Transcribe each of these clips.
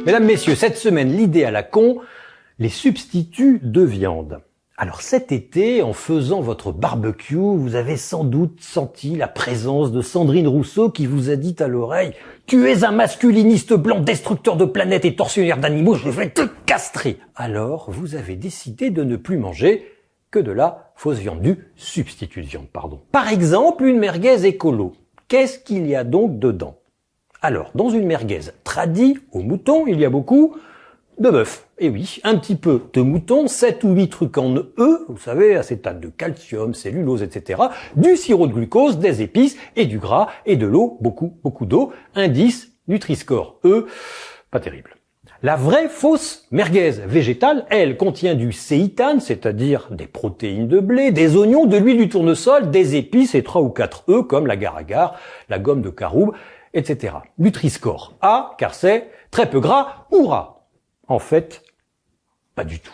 Mesdames, messieurs, cette semaine, l'idée à la con, les substituts de viande. Alors cet été, en faisant votre barbecue, vous avez sans doute senti la présence de Sandrine Rousseau qui vous a dit à l'oreille « Tu es un masculiniste blanc, destructeur de planètes et tortionnaire d'animaux, je vais te castrer !» Alors, vous avez décidé de ne plus manger que de la fausse viande, du substitut de viande, pardon. Par exemple, une merguez écolo. Qu'est-ce qu'il y a donc dedans ? Alors, dans une merguez tradie au mouton, il y a beaucoup de bœuf. Et oui, un petit peu de mouton, 7 ou 8 trucs en E, vous savez, acétate de calcium, cellulose, etc. Du sirop de glucose, des épices et du gras et de l'eau, beaucoup d'eau. Indice Nutri-Score E, pas terrible. La vraie fausse merguez végétale, elle, contient du séitane, c'est-à-dire des protéines de blé, des oignons, de l'huile du tournesol, des épices et 3 ou 4 E comme l'agar-agar, la gomme de caroube, etc. Nutri-Score A, car c'est très peu gras ou ras. En fait, pas du tout.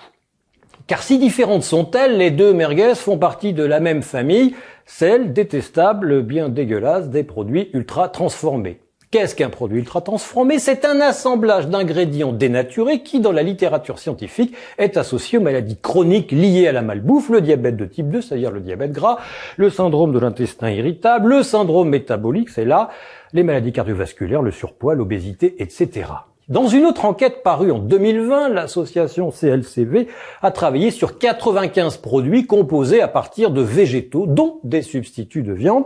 Car si différentes sont-elles, les deux merguez font partie de la même famille, celle détestable, bien dégueulasse, des produits ultra transformés. Qu'est-ce qu'un produit ultra transformé ? C'est un assemblage d'ingrédients dénaturés qui, dans la littérature scientifique, est associé aux maladies chroniques liées à la malbouffe, le diabète de type 2, c'est-à-dire le diabète gras, le syndrome de l'intestin irritable, le syndrome métabolique, c'est là, les maladies cardiovasculaires, le surpoids, l'obésité, etc. Dans une autre enquête parue en 2020, l'association CLCV a travaillé sur 95 produits composés à partir de végétaux, dont des substituts de viande.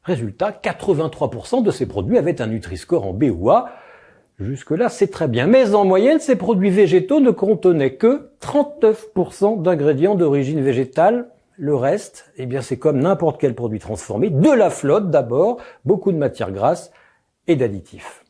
Résultat, 83% de ces produits avaient un Nutri-Score en B ou A. Jusque-là, c'est très bien. Mais en moyenne, ces produits végétaux ne contenaient que 39% d'ingrédients d'origine végétale. Le reste, eh bien, c'est comme n'importe quel produit transformé. De la flotte d'abord, beaucoup de matières grasses et d'additifs.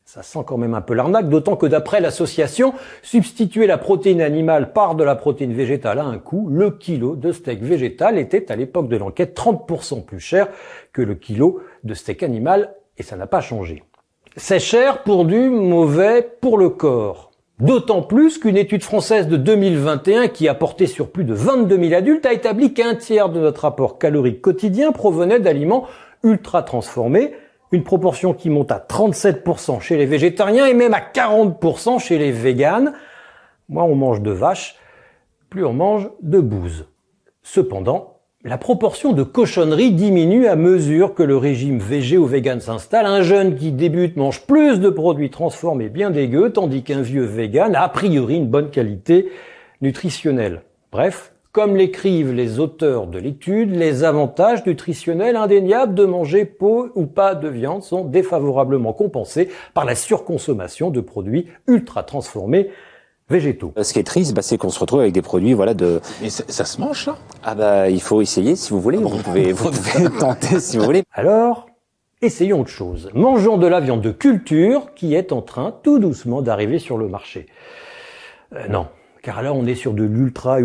Ça sent quand même un peu l'arnaque, d'autant que d'après l'association, substituer la protéine animale par de la protéine végétale a un coût. Le kilo de steak végétal était à l'époque de l'enquête 30% plus cher que le kilo de steak animal, et ça n'a pas changé. C'est cher pour du mauvais pour le corps. D'autant plus qu'une étude française de 2021 qui a porté sur plus de 22 000 adultes a établi qu'un tiers de notre apport calorique quotidien provenait d'aliments ultra transformés, une proportion qui monte à 37% chez les végétariens et même à 40% chez les véganes. Moins on mange de vache, plus on mange de bouse. Cependant, la proportion de cochonneries diminue à mesure que le régime végé ou vegan s'installe. Un jeune qui débute mange plus de produits transformés bien dégueux, tandis qu'un vieux vegan a priori une bonne qualité nutritionnelle. Bref, comme l'écrivent les auteurs de l'étude, les avantages nutritionnels indéniables de manger peu ou pas de viande sont défavorablement compensés par la surconsommation de produits ultra transformés végétaux. Ce qui est triste, c'est qu'on se retrouve avec des produits, de... Mais ça se mange, ça ? il faut essayer si vous voulez. Vous pouvez tenter si vous voulez. Alors, essayons autre chose. Mangeons de la viande de culture qui est en train tout doucement d'arriver sur le marché. Non. Car là, on est sur de l'ultra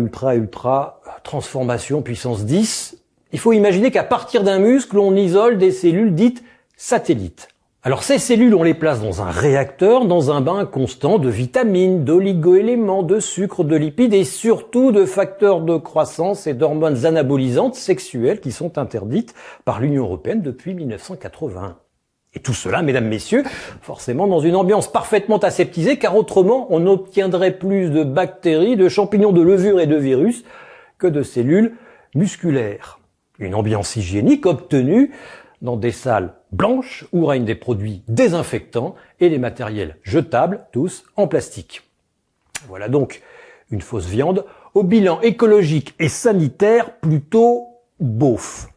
transformation puissance 10. Il faut imaginer qu'à partir d'un muscle, on isole des cellules dites satellites. Alors ces cellules, on les place dans un réacteur, dans un bain constant de vitamines, d'oligo-éléments, de sucre, de lipides et surtout de facteurs de croissance et d'hormones anabolisantes sexuelles qui sont interdites par l'Union européenne depuis 1981. Et tout cela, mesdames, messieurs, forcément dans une ambiance parfaitement aseptisée, car autrement, on obtiendrait plus de bactéries, de champignons, de levures et de virus que de cellules musculaires. Une ambiance hygiénique obtenue dans des salles blanches où règnent des produits désinfectants et des matériels jetables, tous en plastique. Voilà donc une fausse viande au bilan écologique et sanitaire plutôt beauf.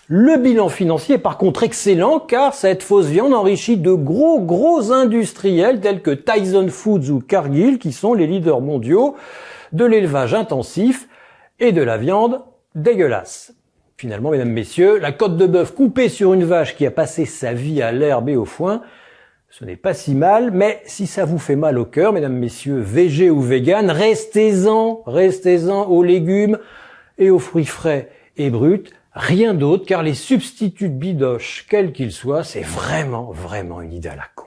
Le bilan financier est par contre excellent car cette fausse viande enrichit de gros industriels tels que Tyson Foods ou Cargill qui sont les leaders mondiaux de l'élevage intensif et de la viande dégueulasse. Finalement, mesdames, messieurs, la côte de bœuf coupée sur une vache qui a passé sa vie à l'herbe et au foin, ce n'est pas si mal, mais si ça vous fait mal au cœur, mesdames, messieurs, végé ou vegan, restez-en aux légumes et aux fruits frais et bruts. Rien d'autre, car les substituts de bidoche, quels qu'ils soient, c'est vraiment une idée à la con.